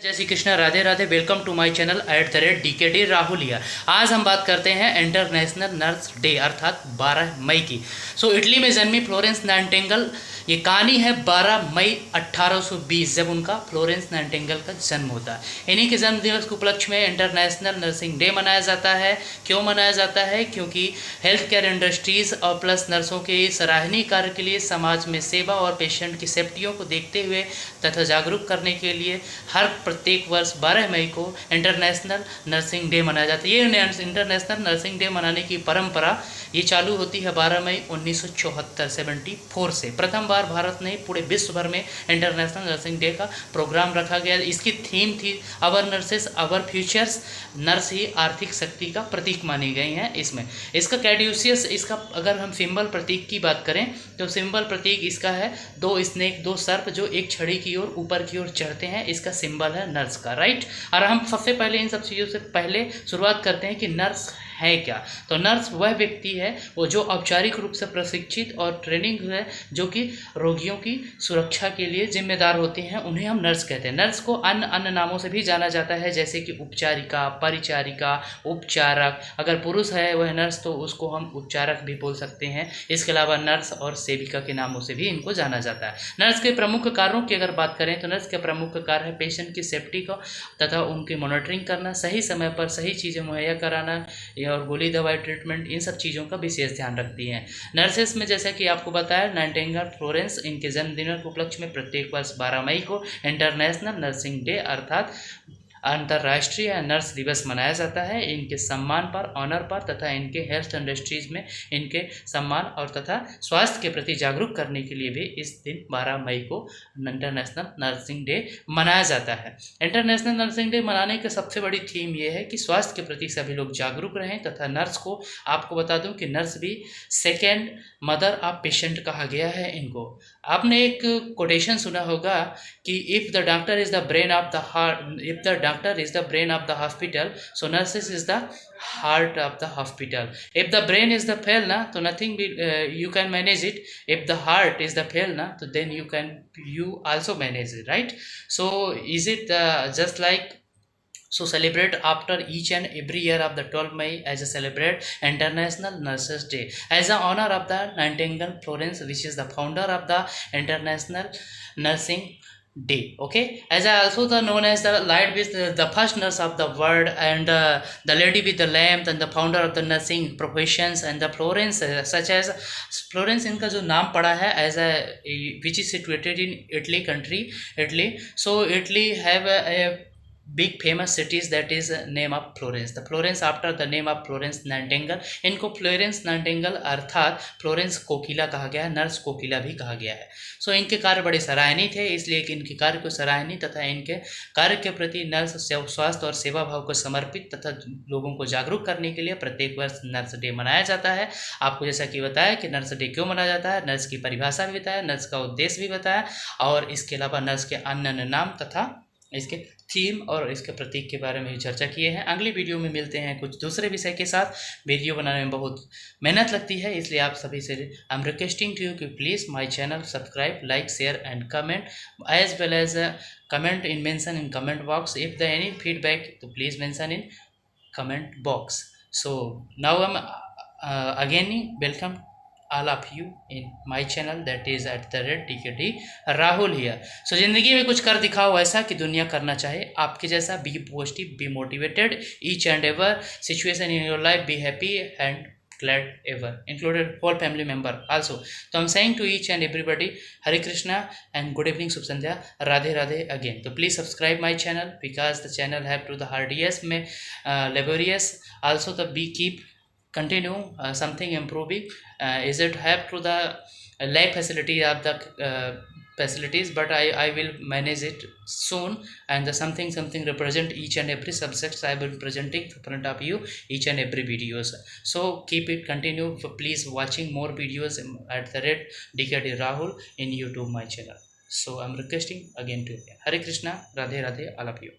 जय Shri Krishna, Radhe Radhe. Welcome to my channel @DKD Rahul here. आज हम बात करते हैं इंटरनेशनल नर्स डे अर्थात 12 मई की। इटली में जन्मी फ्लोरेंस नाइटिंगेल, ये कहानी है 12 मई 1820 जब उनका फ्लोरेंस नाइटिंगेल का जन्म होता है। इन्हीं के जन्म दिवस के उपलक्ष्य में इंटरनेशनल नर्सिंग डे मनाया जाता है। क्यों मनाया जाता है? क्योंकि हेल्थ केयर इंडस्ट्रीज़ और प्लस नर्सों के सराहनीय कार्य के लिए, समाज में सेवा और पेशेंट की सेफ्टियों को देखते हुए तथा जागरूक करने के लिए हर प्रत्येक वर्ष 12 मई को इंटरनेशनल नर्सिंग डे मनाया जाता है। ये इंटरनेशनल नर्सिंग डे मनाने की परंपरा ये चालू होती है 12 मई 1974 से। प्रथम बार भारत ने पूरे विश्व भर में इंटरनेशनल नर्सिंग डे का प्रोग्राम रखा गया। इसकी थीम थी अवर नर्सेस अवर फ्यूचर्स। नर्स ही आर्थिक शक्ति का प्रतीक मानी गई हैं। इसमें इसका कैड्यूसियस, इसका अगर हम सिंबल प्रतीक की बात करें तो सिंबल प्रतीक इसका है दो सर्प जो एक छड़ी की ओर ऊपर की ओर चढ़ते हैं। इसका सिंबल है नर्स का, राइट। और हम सबसे पहले इन सब चीज़ों से पहले शुरुआत करते हैं कि नर्स है क्या। तो नर्स वह व्यक्ति है वो जो औपचारिक रूप से प्रशिक्षित और ट्रेनिंग है, जो कि रोगियों की सुरक्षा के लिए जिम्मेदार होते हैं, उन्हें हम नर्स कहते हैं। नर्स को अन्य अन्य नामों से भी जाना जाता है, जैसे कि उपचारिका, परिचारिका, उपचारक। अगर पुरुष है वह नर्स तो उसको हम उपचारक भी बोल सकते हैं। इसके अलावा नर्स और सेविका के नामों से भी इनको जाना जाता है। नर्स के प्रमुख कार्यों की अगर बात करें तो नर्स के प्रमुख कार्य है पेशेंट की सेफ्टी को तथा उनकी मॉनिटरिंग करना, सही समय पर सही चीज़ें मुहैया कराना और गोली दवाई ट्रीटमेंट, इन सब चीज़ों का विशेष ध्यान रखती हैं। नर्सेस में जैसा कि आपको बताया नाइटिंगेल फ्लोरेंस, इनके जन्मदिन के उपलक्ष्य में प्रत्येक वर्ष 12 मई को इंटरनेशनल नर्सिंग डे अर्थात अंतर्राष्ट्रीय नर्स दिवस मनाया जाता है। इनके सम्मान पर, ऑनर पर तथा इनके हेल्थ इंडस्ट्रीज में इनके सम्मान और तथा स्वास्थ्य के प्रति जागरूक करने के लिए भी इस दिन 12 मई को इंटरनेशनल नर्सिंग डे मनाया जाता है। इंटरनेशनल नर्सिंग डे मनाने की सबसे बड़ी थीम ये है कि स्वास्थ्य के प्रति सभी लोग जागरूक रहें तथा नर्स को, आपको बता दूं कि नर्स भी सेकेंड मदर ऑफ पेशेंट कहा गया है इनको। आपने एक कोटेशन सुना होगा कि if the doctor is the brain of the heart, if the doctor is the brain of the hospital, so nurses is the heart of the hospital. If the brain is the fail na, so nothing will, you can manage it. If the heart is the fail na, so then you also manage it, right? So is it just like, so celebrate after each and every year of the 12 May as a celebrate International Nurses Day as a honor of the Nightingale Florence, which is the founder of the International Nursing Day. Okay, as I also the known as the light with the first nurse of the world, and the lady with the lamp, and the founder of the nursing professions, and the Florence, such as Florence इनका जो नाम पड़ा है as a which is situated in Italy country, Italy. So Italy have a big famous cities that is name of Florence. The Florence after the name of Florence Nightingale, इनको Florence Nightingale अर्थात Florence कोकिला कहा गया है, nurse कोकिला भी कहा गया है। इनके कार्य बड़े सराहनीय थे, इसलिए कि इनके कार्य को सराहनीय तथा इनके कार्य के प्रति नर्स स्वास्थ्य और सेवा भाव को समर्पित तथा लोगों को जागरूक करने के लिए प्रत्येक वर्ष नर्स डे मनाया जाता है। आपको जैसा कि बताया कि नर्स डे क्यों मनाया जाता है, नर्स की परिभाषा भी बताया, नर्स का उद्देश्य भी बताया, और इसके अलावा नर्स के अन्य नाम तथा इसके थीम और इसके प्रतीक के बारे में भी चर्चा किए हैं। अगली वीडियो में मिलते हैं कुछ दूसरे विषय के साथ। वीडियो बनाने में बहुत मेहनत लगती है, इसलिए आप सभी से I am requesting to you कि please my channel subscribe, like, share and comment as well as comment in mention in comment box. If the any feedback तो please mention in comment box. So now I am again welcome all of you in my channel that is @DKD Rahul here. ज़िंदगी में कुछ कर दिखाओ ऐसा कि दुनिया करना चाहे आपके जैसा। Be positive, be motivated, each and ever situation in your life, be happy and glad ever, included whole family member also. So I'm saying to each and everybody Hare Krishna and good evening, Shubh Sandhya, Radhe Radhe again. So please subscribe my channel because the channel have to the hardest में laborious also the be keep continue something improving. Is it have to the lab facility of the facilities, but I will manage it soon, and the something represent each and every subjects I will presenting in front of you each and every videos. So keep it continue, please watching more videos at the @DKD Rahul in YouTube my channel. So I'm requesting again to Hare Krishna, Radhe Radhe all of you.